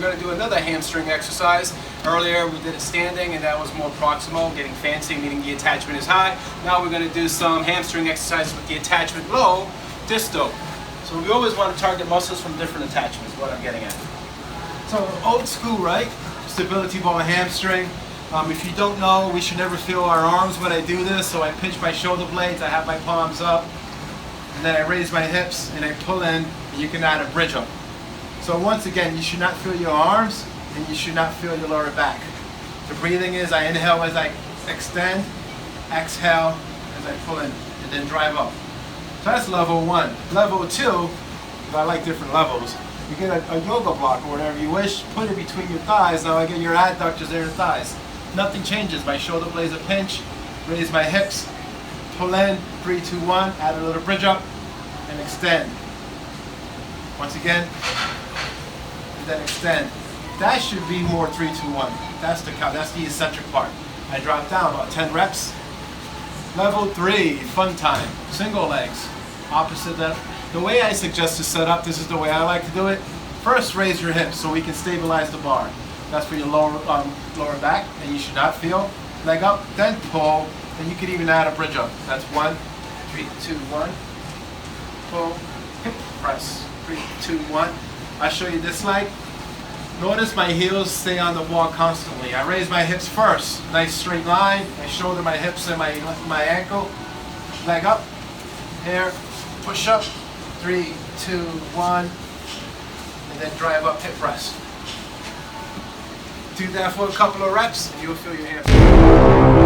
we're going to do another hamstring exercise. Earlier we did it standing and that was more proximal, getting fancy, meaning the attachment is high. Now we're going to do some hamstring exercises with the attachment low, distal. So we always want to target muscles from different attachments, what I'm getting at. So old school, right? Stability ball hamstring. If you don't know, we should never feel our arms when I do this. So I pinch my shoulder blades, I have my palms up, and then I raise my hips and I pull in, and you can add a bridge up. So once again, you should not feel your arms and you should not feel your lower back. The breathing is, I inhale as I extend, exhale as I pull in, and then drive up. So that's level 1. Level 2, I like different levels. You get a yoga block or whatever you wish, put it between your thighs. Now I get your adductors there and thighs. Nothing changes. My shoulder blades a pinch, raise my hips, pull in, 3, 2, 1, add a little bridge up, and extend. Once again, and then extend. That should be more 3, 2, 1. That's the count. That's the eccentric part. I drop down about 10 reps. Level 3, fun time. Single legs. Opposite that. The way I suggest to set up, this is the way I like to do it. First, raise your hips so we can stabilize the bar. That's for your lower back, and you should not feel. Leg up, then pull, and you could even add a bridge up. That's 1, 3, 2, 1. Pull, hip press. 3, 2, 1. I'll show you this leg. Notice my heels stay on the wall constantly. I raise my hips first. Nice straight line. I shoulder my hips and my ankle. Leg up. Here. Push up. 3, 2, 1. And then drive up, hip press. Do that for a couple of reps and you'll feel your hamstring.